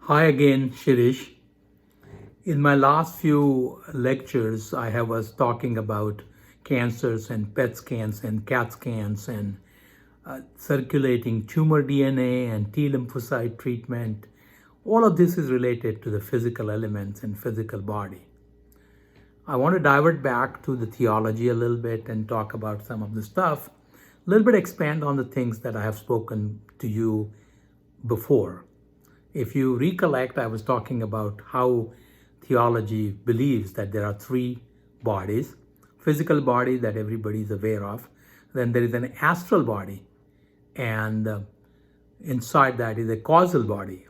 Hi again, Shirish. In my last few lectures, was talking about cancers and PET scans and CAT scans and circulating tumor DNA and T lymphocyte treatment. All of this is related to the physical elements and physical body. I want to divert back to the theology a little bit and talk about some of the stuff, a little bit expand on the things that I have spoken to you before. If you recollect, I was talking about how theology believes that there are three bodies: physical body that everybody is aware of, then there is an astral body, and inside that is a causal body.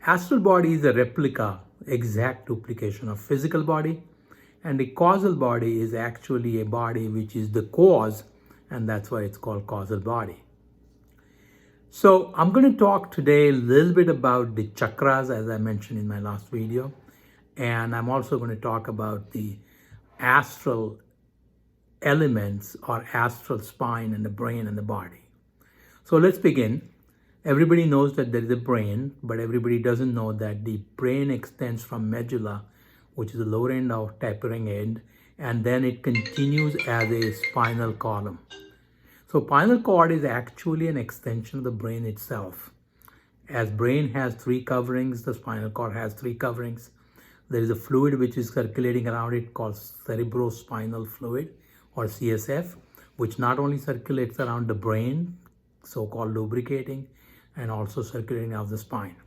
Astral body is a replica, exact duplication of physical body, and the causal body is actually a body which is the cause, and that's why it's called causal body. So I'm going to talk today a little bit about the chakras, as I mentioned in my last video. And I'm also going to talk about the astral elements or astral spine and the brain and the body. So let's begin. Everybody knows that there is a brain, but everybody doesn't know that the brain extends from medulla, which is the lower end of tapering end, and then it continues as a spinal column. So spinal cord is actually an extension of the brain itself. As brain has three coverings, the spinal cord has three coverings. There is a fluid which is circulating around it called cerebrospinal fluid, or CSF, which not only circulates around the brain, so-called lubricating, and also circulating out the spine.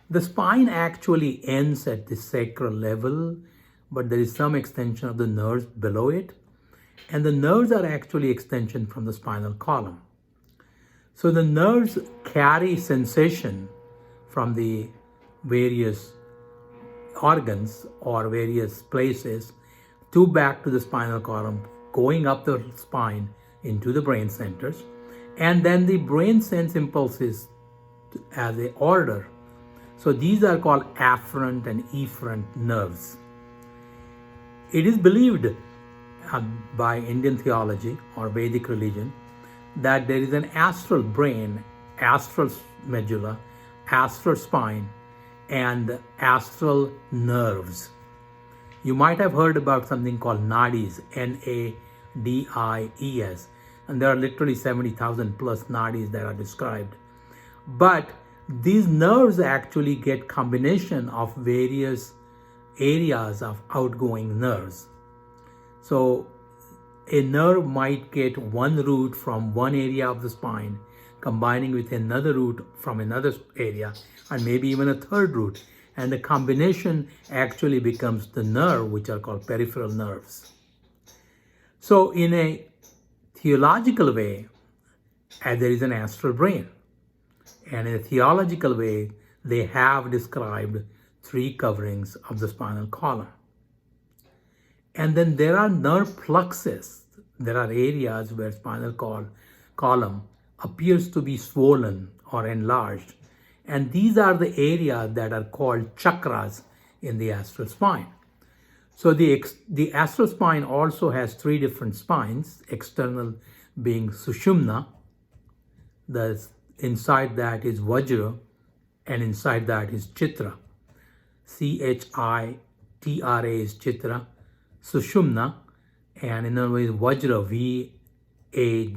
The spine actually ends at the sacral level, but there is some extension of the nerves below it. And the nerves are actually extension from the spinal column. So the nerves carry sensation from the various organs or various places back to the spinal column, going up the spine into the brain centers. And then the brain sends impulses as a order. So these are called afferent and efferent nerves. It is believed by Indian theology or Vedic religion that there is an astral brain, astral medulla, astral spine, and astral nerves. You might have heard about something called nadis, N-A-D-I-E-S, and there are literally 70,000 plus nadis that are described. But these nerves actually get combination of various areas of outgoing nerves. So a nerve might get one root from one area of the spine, combining with another root from another area, and maybe even a third root. And the combination actually becomes the nerve, which are called peripheral nerves. So in a theological way, there is an astral brain. And in a theological way, they have described three coverings of the spinal column. And then there are nerve plexuses. There are areas where spinal column appears to be swollen or enlarged. And these are the areas that are called chakras in the astral spine. So the astral spine also has three different spines, external being Sushumna, inside that is Vajra, and inside that is Chitra. Chitra is Chitra, Sushumna, and in other words, Vajra, V-A-J-R-A.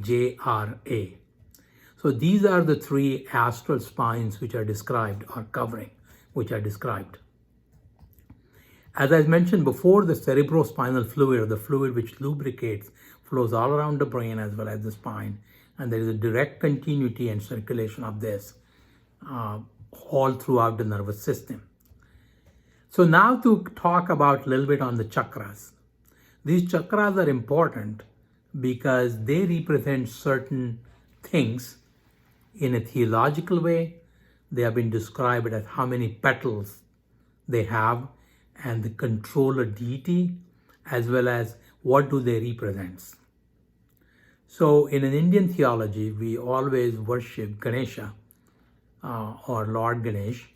So these are the three astral spines which are described, or covering, which are described. As I mentioned before, the cerebrospinal fluid, or the fluid which lubricates, flows all around the brain as well as the spine. And there is a direct continuity and circulation of this all throughout the nervous system. So now to talk about a little bit on the chakras. These chakras are important because they represent certain things in a theological way. They have been described as how many petals they have and the controller deity, as well as what do they represent. So in an Indian theology, we always worship Ganesha or Lord Ganesh,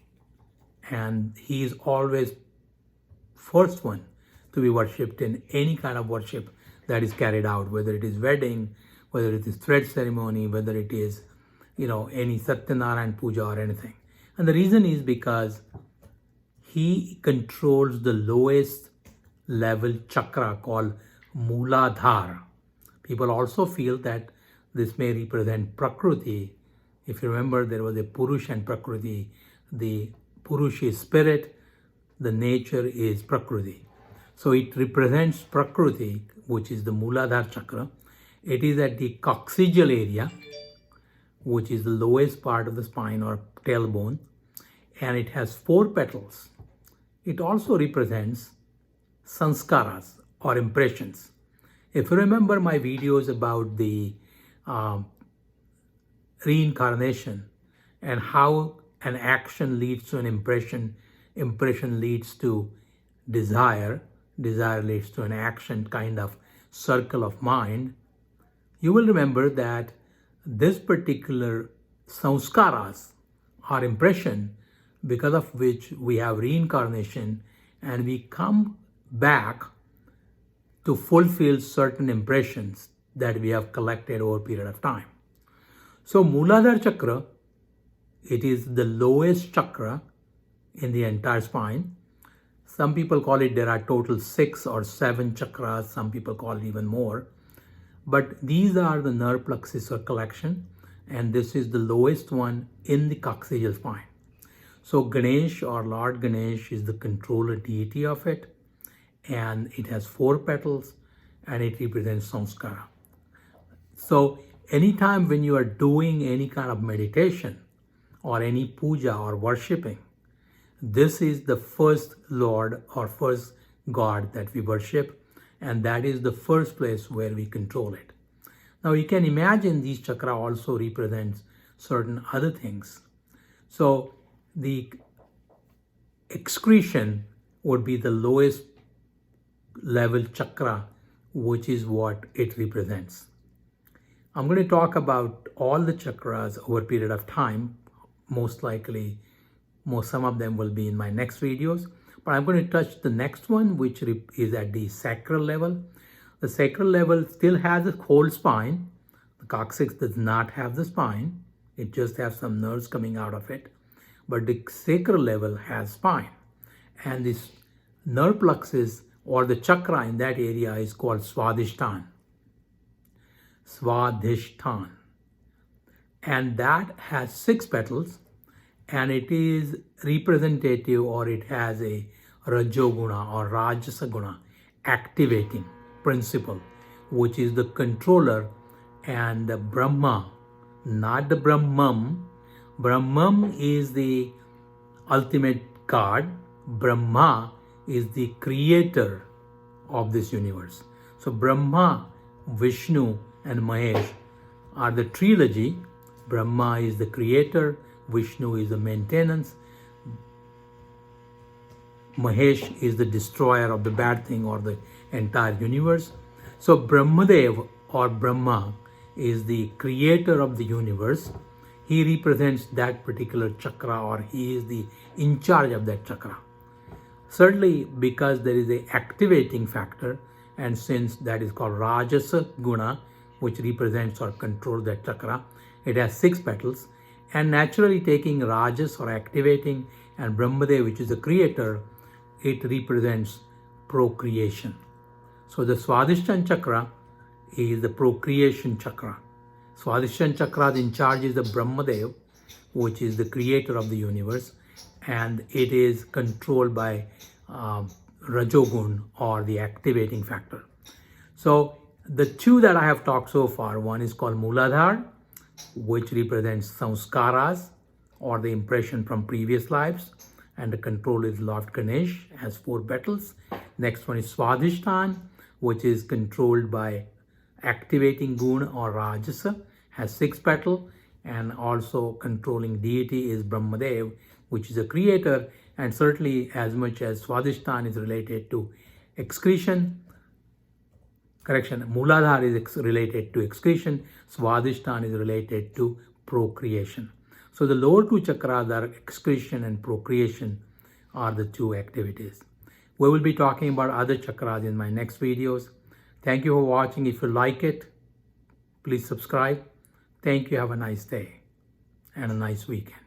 and he is always first one to be worshipped in any kind of worship that is carried out, whether it is wedding, whether it is thread ceremony, whether it is, any Satyanarayan puja or anything. And the reason is because he controls the lowest level chakra called Mooladhara. People also feel that this may represent Prakriti. If you remember, there was a Purush and Prakriti. The Purush is spirit, the nature is Prakriti. So it represents Prakriti, which is the Mooladhara chakra. It is at the coccygeal area, which is the lowest part of the spine or tailbone, and it has 4 petals. It also represents sanskaras or impressions. If you remember my videos about the reincarnation and how an action leads to an impression, impression leads to desire, desire leads to an action, kind of circle of mind, you will remember that this particular sanskaras are impression, because of which we have reincarnation and we come back to fulfill certain impressions that we have collected over a period of time. So Mooladhara chakra, it is the lowest chakra in the entire spine. Some people call it, there are total 6 or 7 chakras, some people call it even more. But these are the nerve plexus or collection, and this is the lowest one in the coccygeal spine. So Ganesh or Lord Ganesh is the controller deity of it, and it has 4 petals and it represents samskara. So anytime when you are doing any kind of meditation or any puja or worshipping, this is the first Lord or first God that we worship, and that is the first place where we control it. Now you can imagine these chakra also represents certain other things. So the excretion would be the lowest level chakra, which is what it represents. I'm going to talk about all the chakras over a period of time. Most likely, some of them will be in my next videos. But I'm going to touch the next one, which is at the sacral level. The sacral level still has a whole spine. The coccyx does not have the spine. It just has some nerves coming out of it. But the sacral level has spine. And this nerve plexus or the chakra in that area is called Swadhisthana. Swadhisthana. And that has 6 petals, and it is representative, or it has a Rajoguna or Rajasaguna activating principle, which is the controller, and the Brahma, not the Brahman. Brahman is the ultimate God. Brahma is the creator of this universe. So Brahma, Vishnu and Mahesh are the trilogy. Brahma is the creator, Vishnu is the maintenance, Mahesh is the destroyer of the bad thing or the entire universe. So Brahmadev or Brahma is the creator of the universe. He represents that particular chakra, or he is the in charge of that chakra. Certainly because there is a activating factor, and since that is called Rajasa Guna, which represents or controls that chakra, it has 6 petals, and naturally taking Rajas or activating and Brahmadev, which is the creator, it represents procreation. So the Swadhisthana chakra is the procreation chakra. Swadhisthana chakra in charge is the Brahmadev, which is the creator of the universe, and it is controlled by Rajogun or the activating factor. So the 2 that I have talked so far, one is called Mooladhara, which represents samskaras or the impression from previous lives, and the control is Lord Ganesh, has 4 petals. Next one is Swadhisthana, which is controlled by activating Guna or Rajasa, has 6 petals, and also controlling deity is Brahmadev, which is a creator. And certainly as much as Swadhisthana is related to excretion, Mooladhara is related to excretion, Swadhisthana is related to procreation. So the lower 2 chakras are excretion and procreation are the 2 activities. We will be talking about other chakras in my next videos. Thank you for watching. If you like it, please subscribe. Thank you. Have a nice day and a nice weekend.